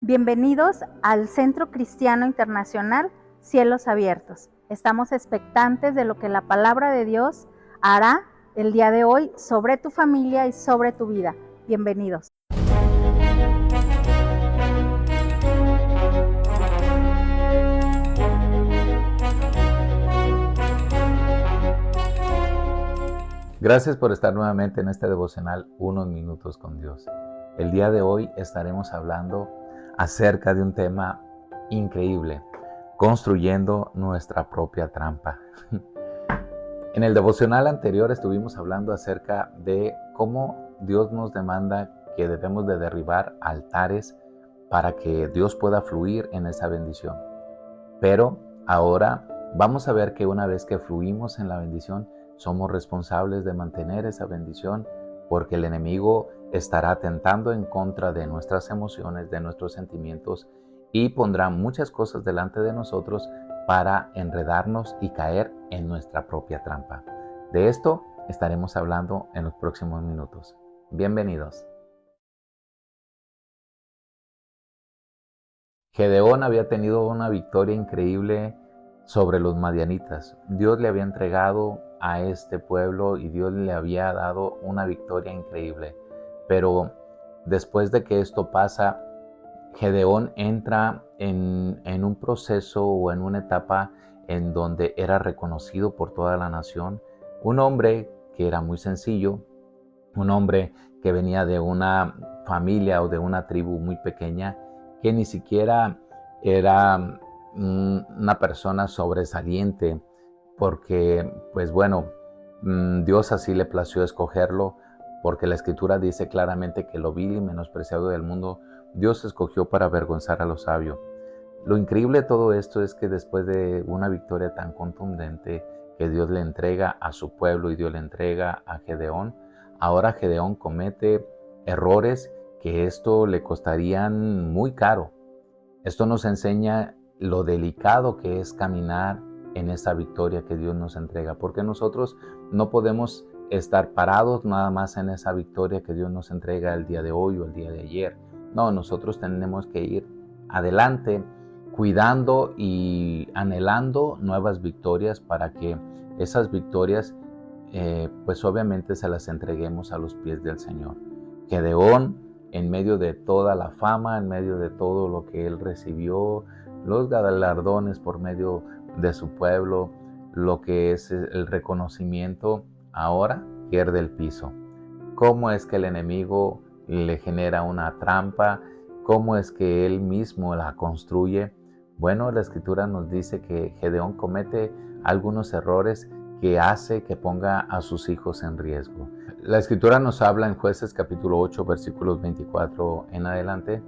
Bienvenidos al Centro Cristiano Internacional Cielos Abiertos. Estamos expectantes de lo que la palabra de Dios hará el día de hoy sobre tu familia y sobre tu vida. Bienvenidos. Gracias por estar nuevamente en este devocional Unos Minutos con Dios. El día de hoy estaremos hablando acerca de un tema increíble, construyendo nuestra propia trampa. En el devocional anterior estuvimos hablando acerca de cómo Dios nos demanda que debemos de derribar altares para que Dios pueda fluir en esa bendición. Pero ahora vamos a ver que una vez que fluimos en la bendición, somos responsables de mantener esa bendición porque el enemigo estará atentando en contra de nuestras emociones, de nuestros sentimientos y pondrá muchas cosas delante de nosotros para enredarnos y caer en nuestra propia trampa. De esto estaremos hablando en los próximos minutos. Bienvenidos. Gedeón había tenido una victoria increíble sobre los madianitas. Dios le había entregado a este pueblo y Dios le había dado una victoria increíble. Pero después de que esto pasa, Gedeón entra en un proceso o en una etapa en donde era reconocido por toda la nación. Un hombre que era muy sencillo, un hombre que venía de una familia o de una tribu muy pequeña, que ni siquiera era una persona sobresaliente, porque pues bueno, Dios así le plació escogerlo, porque la Escritura dice claramente que lo vil y menospreciado del mundo, Dios escogió para avergonzar a los sabios. Lo increíble de todo esto es que después de una victoria tan contundente que Dios le entrega a su pueblo y Dios le entrega a Gedeón, ahora Gedeón comete errores que esto le costarían muy caro. Esto nos enseña lo delicado que es caminar en esa victoria que Dios nos entrega, porque nosotros no podemos estar parados nada más en esa victoria que Dios nos entrega el día de hoy o el día de ayer. No, nosotros tenemos que ir adelante cuidando y anhelando nuevas victorias para que esas victorias pues obviamente se las entreguemos a los pies del Señor. Gedeón, en medio de toda la fama, en medio de todo lo que él recibió, los galardones por medio de su pueblo, lo que es el reconocimiento, ahora pierde el piso. ¿Cómo es que el enemigo le genera una trampa? ¿Cómo es que él mismo la construye? Bueno, la Escritura nos dice que Gedeón comete algunos errores que hace que ponga a sus hijos en riesgo. La Escritura nos habla en Jueces capítulo 8, versículos 24 en adelante,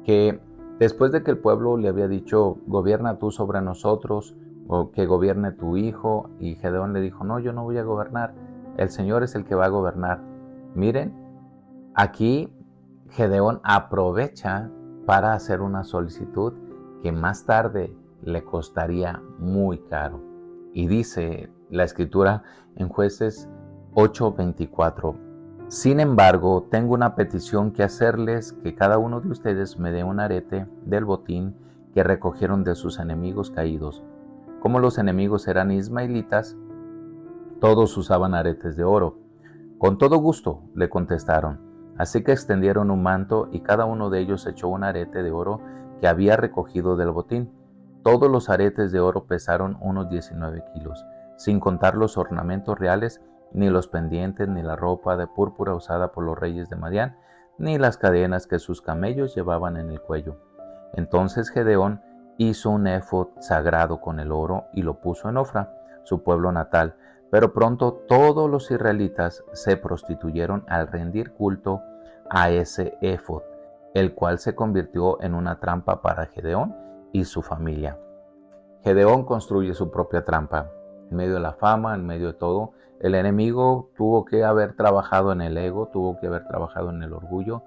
que después de que el pueblo le había dicho, gobierna tú sobre nosotros, o que gobierne tu hijo, y Gedeón le dijo, no, yo no voy a gobernar, el Señor es el que va a gobernar. Miren, aquí Gedeón aprovecha para hacer una solicitud que más tarde le costaría muy caro. Y dice la Escritura en Jueces 8:24, sin embargo, tengo una petición que hacerles, que cada uno de ustedes me dé un arete del botín que recogieron de sus enemigos caídos. Como los enemigos eran ismaelitas, todos usaban aretes de oro. Con todo gusto, le contestaron. Así que extendieron un manto y cada uno de ellos echó un arete de oro que había recogido del botín. Todos los aretes de oro pesaron unos 19 kilos, sin contar los ornamentos reales, ni los pendientes, ni la ropa de púrpura usada por los reyes de Madián, ni las cadenas que sus camellos llevaban en el cuello. Entonces Gedeón hizo un éfod sagrado con el oro y lo puso en Ofra, su pueblo natal. Pero pronto todos los israelitas se prostituyeron al rendir culto a ese éfod, el cual se convirtió en una trampa para Gedeón y su familia. Gedeón construye su propia trampa. En medio de la fama, en medio de todo, el enemigo tuvo que haber trabajado en el ego, tuvo que haber trabajado en el orgullo,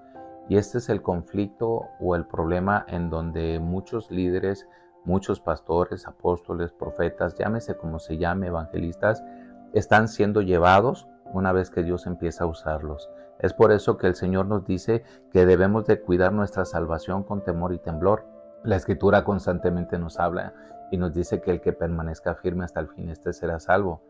y este es el conflicto o el problema en donde muchos líderes, muchos pastores, apóstoles, profetas, llámese como se llame, evangelistas, están siendo llevados una vez que Dios empieza a usarlos. Es por eso que el Señor nos dice que debemos de cuidar nuestra salvación con temor y temblor. La Escritura constantemente nos habla y nos dice que el que permanezca firme hasta el fin, este será salvo.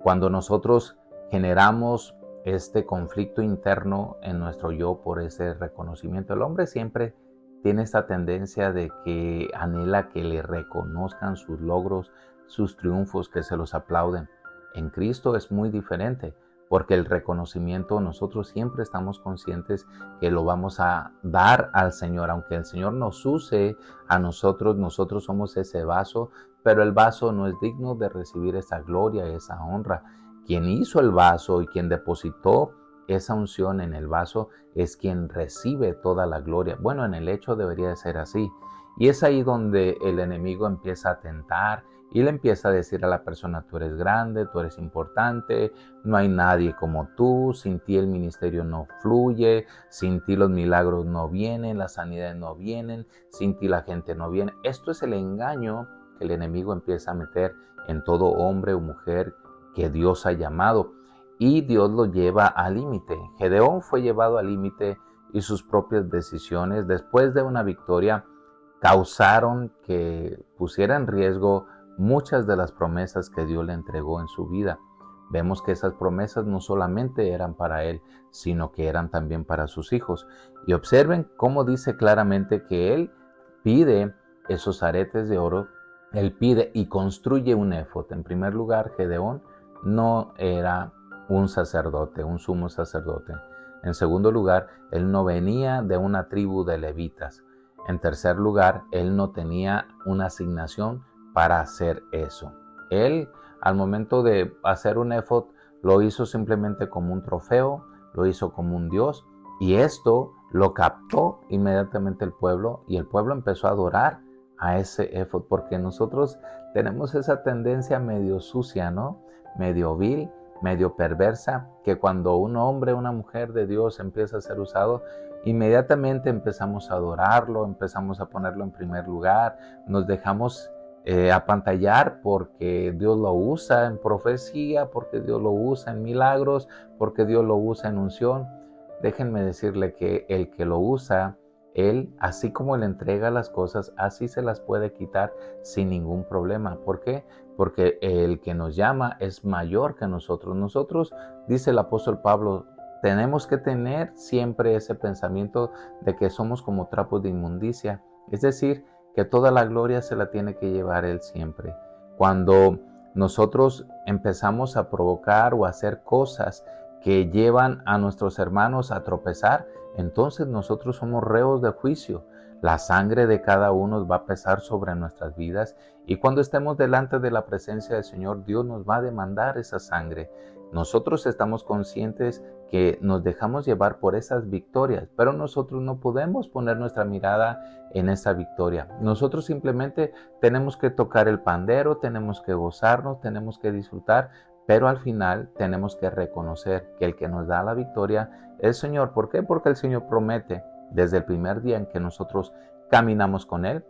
Cuando nosotros generamos este conflicto interno en nuestro yo por ese reconocimiento, el hombre siempre tiene esta tendencia de que anhela que le reconozcan sus logros, sus triunfos, que se los aplauden. En Cristo es muy diferente, porque el reconocimiento nosotros siempre estamos conscientes que lo vamos a dar al Señor, aunque el Señor nos use a nosotros, nosotros somos ese vaso, pero el vaso no es digno de recibir esa gloria, esa honra. Quien hizo el vaso y quien depositó esa unción en el vaso es quien recibe toda la gloria. Bueno, en el hecho debería de ser así. Y es ahí donde el enemigo empieza a tentar y le empieza a decir a la persona: tú eres grande, tú eres importante, no hay nadie como tú, sin ti el ministerio no fluye, sin ti los milagros no vienen, las sanidades no vienen, sin ti la gente no viene. Esto es el engaño que el enemigo empieza a meter en todo hombre o mujer que Dios ha llamado, y Dios lo lleva al límite. Gedeón fue llevado al límite y sus propias decisiones, después de una victoria, causaron que pusiera en riesgo muchas de las promesas que Dios le entregó en su vida. Vemos que esas promesas no solamente eran para él, sino que eran también para sus hijos. Y observen cómo dice claramente que él pide esos aretes de oro, él pide y construye un éfod. En primer lugar, Gedeón no era un sacerdote, un sumo sacerdote. En segundo lugar, él no venía de una tribu de levitas. En tercer lugar, él no tenía una asignación para hacer eso. Él, al momento de hacer un éfod, lo hizo simplemente como un trofeo, lo hizo como un dios, y esto lo captó inmediatamente el pueblo, y el pueblo empezó a adorar a ese éfod, porque nosotros tenemos esa tendencia medio sucia, ¿no? Medio vil, medio perversa, que cuando un hombre, una mujer de Dios empieza a ser usado, inmediatamente empezamos a adorarlo, empezamos a ponerlo en primer lugar, nos dejamos apantallar porque Dios lo usa en profecía, porque Dios lo usa en milagros, porque Dios lo usa en unción. Déjenme decirle que el que lo usa, Él, así como le entrega las cosas, así se las puede quitar sin ningún problema. ¿Por qué? Porque el que nos llama es mayor que nosotros. Nosotros, dice el apóstol Pablo, tenemos que tener siempre ese pensamiento de que somos como trapos de inmundicia. Es decir, que toda la gloria se la tiene que llevar Él siempre. Cuando nosotros empezamos a provocar o a hacer cosas que llevan a nuestros hermanos a tropezar, entonces nosotros somos reos de juicio. La sangre de cada uno va a pesar sobre nuestras vidas, y cuando estemos delante de la presencia del Señor, Dios nos va a demandar esa sangre. Nosotros estamos conscientes que nos dejamos llevar por esas victorias, pero nosotros no podemos poner nuestra mirada en esa victoria. Nosotros simplemente tenemos que tocar el pandero, tenemos que gozarnos, tenemos que disfrutar, pero al final tenemos que reconocer que el que nos da la victoria es el Señor. ¿Por qué? Porque el Señor promete desde el primer día en que nosotros caminamos con Él,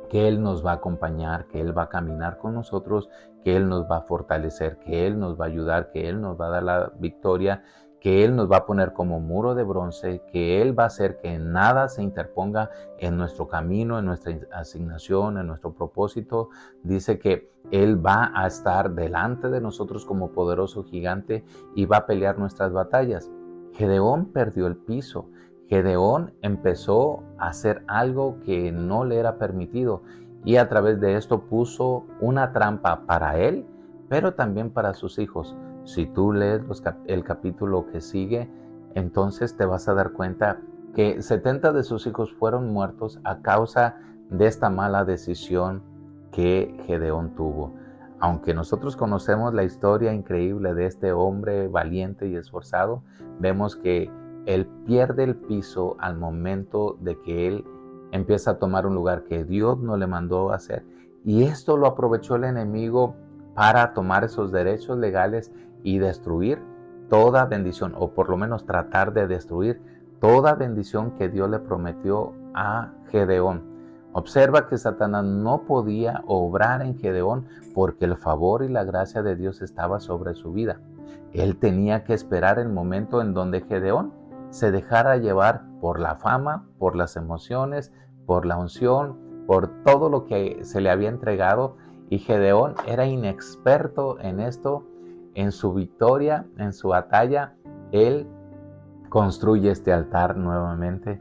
que Él nos va a acompañar, que Él va a caminar con nosotros, que Él nos va a fortalecer, que Él nos va a ayudar, que Él nos va a dar la victoria, que Él nos va a poner como muro de bronce, que Él va a hacer que nada se interponga en nuestro camino, en nuestra asignación, en nuestro propósito. Dice que Él va a estar delante de nosotros como poderoso gigante y va a pelear nuestras batallas. Gedeón perdió el piso. Gedeón empezó a hacer algo que no le era permitido, y a través de esto puso una trampa para él, pero también para sus hijos. Si tú lees el capítulo que sigue, entonces te vas a dar cuenta que 70 de sus hijos fueron muertos a causa de esta mala decisión que Gedeón tuvo. Aunque nosotros conocemos la historia increíble de este hombre valiente y esforzado, vemos que él pierde el piso al momento de que él empieza a tomar un lugar que Dios no le mandó a hacer. Y esto lo aprovechó el enemigo para tomar esos derechos legales y destruir toda bendición, o por lo menos tratar de destruir toda bendición que Dios le prometió a Gedeón. Observa que Satanás no podía obrar en Gedeón porque el favor y la gracia de Dios estaba sobre su vida. Él tenía que esperar el momento en donde Gedeón se dejara llevar por la fama, por las emociones, por la unción, por todo lo que se le había entregado. Y Gedeón era inexperto en esto. En su victoria, en su batalla, él construye este altar nuevamente.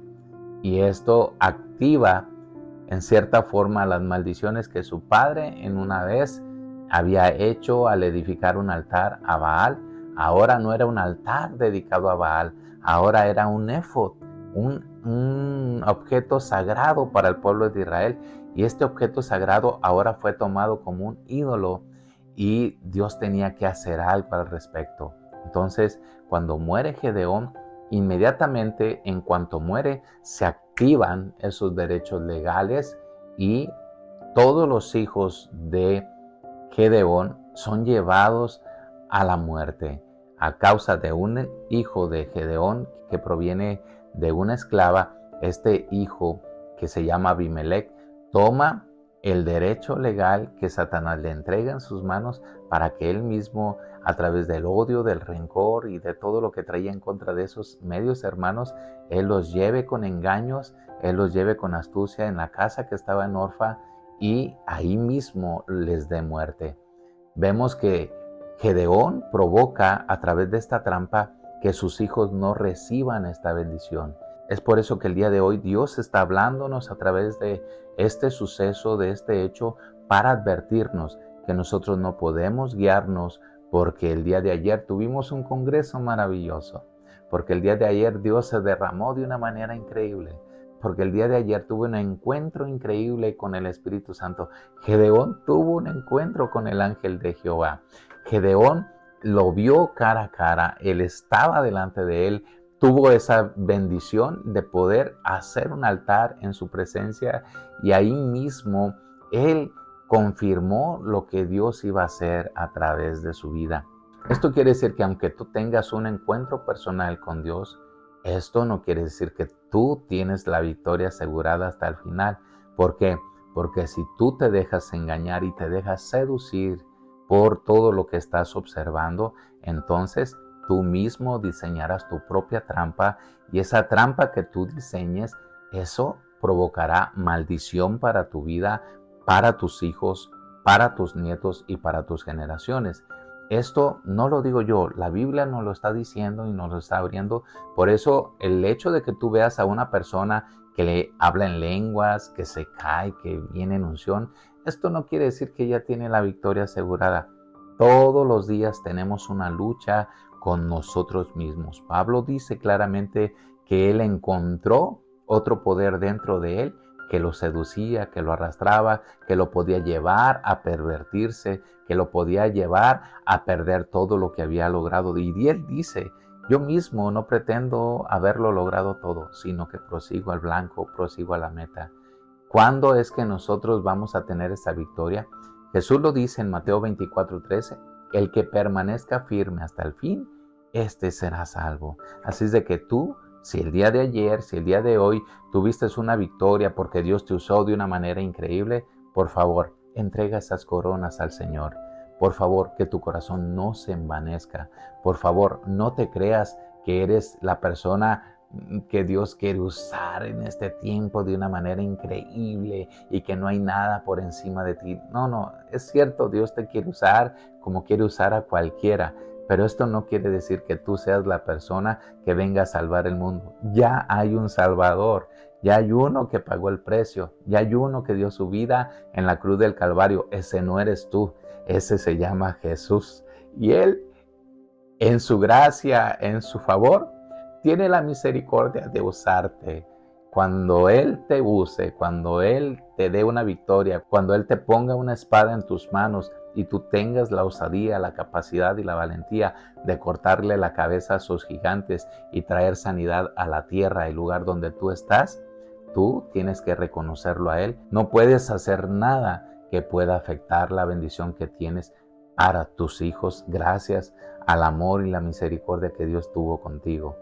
Y esto activa en cierta forma las maldiciones que su padre en una vez había hecho al edificar un altar a Baal. Ahora no era un altar dedicado a Baal, ahora era un éfod, un objeto sagrado para el pueblo de Israel. Y este objeto sagrado ahora fue tomado como un ídolo y Dios tenía que hacer algo al respecto. Entonces, cuando muere Gedeón, inmediatamente en cuanto muere, se activan esos derechos legales y todos los hijos de Gedeón son llevados a la muerte a causa de un hijo de Gedeón que proviene de una esclava. Este hijo, que se llama Abimelech, toma el derecho legal que Satanás le entrega en sus manos para que él mismo, a través del odio, del rencor y de todo lo que traía en contra de esos medios hermanos, él los lleve con engaños, él los lleve con astucia en la casa que estaba en Orfa y ahí mismo les dé muerte. Vemos que Gedeón provoca a través de esta trampa que sus hijos no reciban esta bendición. Es por eso que el día de hoy Dios está hablándonos a través de este suceso, de este hecho, para advertirnos que nosotros no podemos guiarnos porque el día de ayer tuvimos un congreso maravilloso, porque el día de ayer Dios se derramó de una manera increíble, porque el día de ayer tuve un encuentro increíble con el Espíritu Santo. Gedeón tuvo un encuentro con el ángel de Jehová. Gedeón lo vio cara a cara, él estaba delante de él, tuvo esa bendición de poder hacer un altar en su presencia y ahí mismo él confirmó lo que Dios iba a hacer a través de su vida. Esto quiere decir que aunque tú tengas un encuentro personal con Dios, esto no quiere decir que tú tienes la victoria asegurada hasta el final. ¿Por qué? Porque si tú te dejas engañar y te dejas seducir por todo lo que estás observando, entonces tú mismo diseñarás tu propia trampa y esa trampa que tú diseñes, eso provocará maldición para tu vida, para tus hijos, para tus nietos y para tus generaciones. Esto no lo digo yo, la Biblia nos lo está diciendo y nos lo está abriendo. Por eso el hecho de que tú veas a una persona que le habla en lenguas, que se cae, que viene en unción, esto no quiere decir que ella tiene la victoria asegurada. Todos los días tenemos una lucha con nosotros mismos. Pablo dice claramente que él encontró otro poder dentro de él que lo seducía, que lo arrastraba, que lo podía llevar a pervertirse, que lo podía llevar a perder todo lo que había logrado. Y él dice, yo mismo no pretendo haberlo logrado todo, sino que prosigo al blanco, prosigo a la meta. ¿Cuándo es que nosotros vamos a tener esa victoria? Jesús lo dice en Mateo 24:13, el que permanezca firme hasta el fin, este será salvo. Así es de que tú, si el día de ayer, si el día de hoy tuviste una victoria porque Dios te usó de una manera increíble, por favor, entrega esas coronas al Señor. Por favor, que tu corazón no se envanezca. Por favor, no te creas que eres la persona que Dios quiere usar en este tiempo de una manera increíble y que no hay nada por encima de ti. No, es cierto, Dios te quiere usar como quiere usar a cualquiera, pero esto no quiere decir que tú seas la persona que venga a salvar el mundo. Ya hay un Salvador, ya hay uno que pagó el precio, ya hay uno que dio su vida en la cruz del Calvario. Ese no eres tú, ese se llama Jesús. Y Él, en su gracia, en su favor, tiene la misericordia de usarte. Cuando Él te use, cuando Él te dé una victoria, cuando Él te ponga una espada en tus manos y tú tengas la osadía, la capacidad y la valentía de cortarle la cabeza a sus gigantes y traer sanidad a la tierra, el lugar donde tú estás, tú tienes que reconocerlo a Él. No puedes hacer nada que pueda afectar la bendición que tienes para tus hijos gracias al amor y la misericordia que Dios tuvo contigo.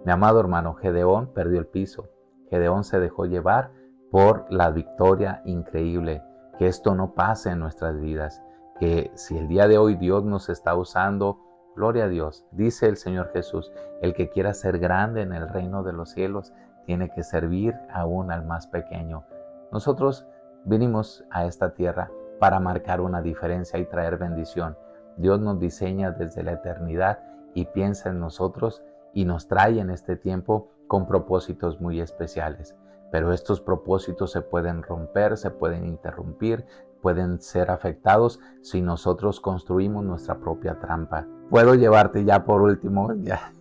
Mi amado hermano, Gedeón perdió el piso. Gedeón se dejó llevar por la victoria increíble. Que esto no pase en nuestras vidas. Que si el día de hoy Dios nos está usando, Gloria a Dios. Dice el Señor Jesús, el que quiera ser grande en el reino de los cielos tiene que servir aún al más pequeño. Nosotros vinimos a esta tierra para marcar una diferencia y traer bendición. Dios nos diseña desde la eternidad y piensa en nosotros y nos trae en este tiempo con propósitos muy especiales. Pero estos propósitos se pueden romper, se pueden interrumpir, pueden ser afectados si nosotros construimos nuestra propia trampa. Puedo llevarte ya por último, ya.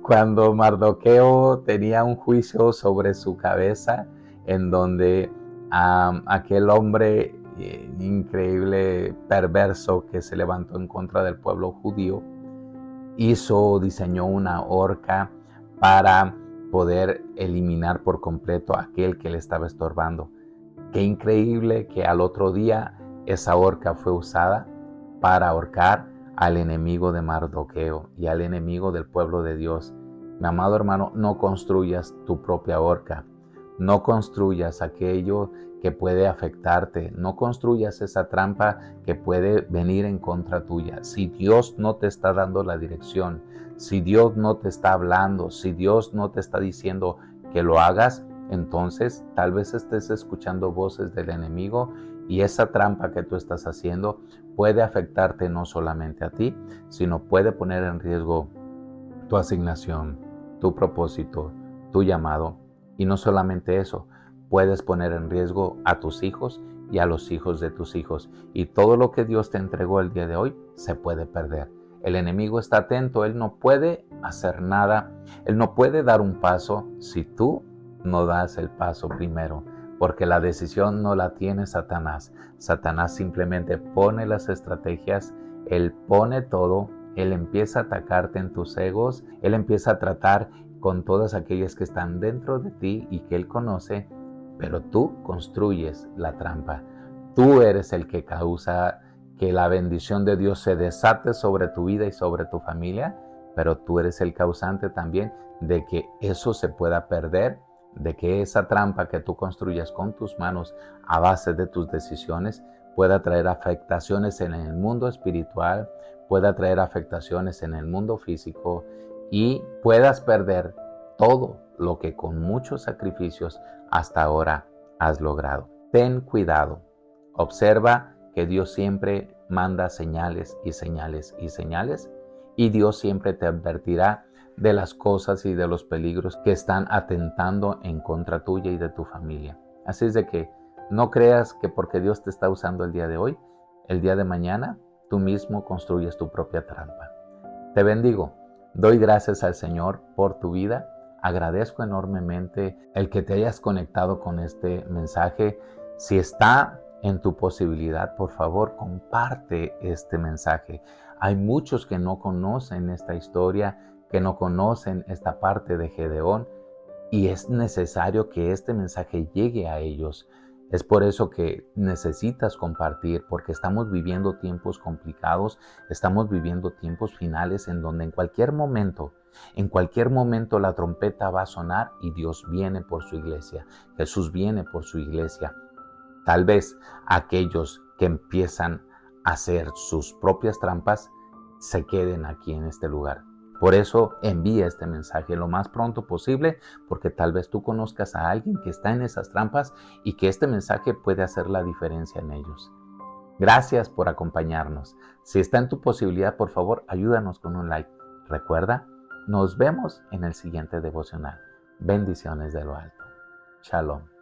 Cuando Mardoqueo tenía un juicio sobre su cabeza, en donde aquel hombre increíble, perverso, que se levantó en contra del pueblo judío, diseñó una horca para poder eliminar por completo a aquel que le estaba estorbando. Qué increíble que al otro día esa horca fue usada para ahorcar al enemigo de Mardoqueo y al enemigo del pueblo de Dios. Mi amado hermano, no construyas tu propia horca, no construyas aquello que puede afectarte, no construyas esa trampa que puede venir en contra tuya. Si Dios no te está dando la dirección, si Dios no te está hablando, si Dios no te está diciendo que lo hagas, entonces tal vez estés escuchando voces del enemigo y esa trampa que tú estás haciendo puede afectarte no solamente a ti, sino puede poner en riesgo tu asignación, tu propósito, tu llamado. Y no solamente eso, puedes poner en riesgo a tus hijos y a los hijos de tus hijos. Y todo lo que Dios te entregó el día de hoy se puede perder. El enemigo está atento, él no puede hacer nada, él no puede dar un paso si tú no das el paso primero, porque la decisión no la tiene Satanás. Satanás simplemente pone las estrategias, él pone todo, él empieza a atacarte en tus egos, él empieza a tratar con todas aquellas que están dentro de ti y que él conoce, pero tú construyes la trampa. Tú eres el que causa que la bendición de Dios se desate sobre tu vida y sobre tu familia, pero tú eres el causante también de que eso se pueda perder, de que esa trampa que tú construyas con tus manos a base de tus decisiones pueda traer afectaciones en el mundo espiritual, pueda traer afectaciones en el mundo físico y puedas perder todo lo que con muchos sacrificios hasta ahora has logrado. Ten cuidado. Observa que Dios siempre manda señales y señales y señales, y Dios siempre te advertirá de las cosas y de los peligros que están atentando en contra tuya y de tu familia. Así es de que no creas que porque Dios te está usando el día de hoy, el día de mañana, tú mismo construyes tu propia trampa. Te bendigo. Doy gracias al Señor por tu vida. Agradezco enormemente el que te hayas conectado con este mensaje. Si está en tu posibilidad, por favor, comparte este mensaje. Hay muchos que no conocen esta historia, que no conocen esta parte de Gedeón, y es necesario que este mensaje llegue a ellos. Es por eso que necesitas compartir, porque estamos viviendo tiempos complicados, estamos viviendo tiempos finales en donde en cualquier momento la trompeta va a sonar y Dios viene por su iglesia. Jesús viene por su iglesia. Tal vez aquellos que empiezan a hacer sus propias trampas se queden aquí en este lugar. Por eso envía este mensaje lo más pronto posible, porque tal vez tú conozcas a alguien que está en esas trampas y que este mensaje puede hacer la diferencia en ellos. Gracias por acompañarnos. Si está en tu posibilidad, por favor, ayúdanos con un like. Recuerda, nos vemos en el siguiente devocional. Bendiciones de lo alto. Shalom.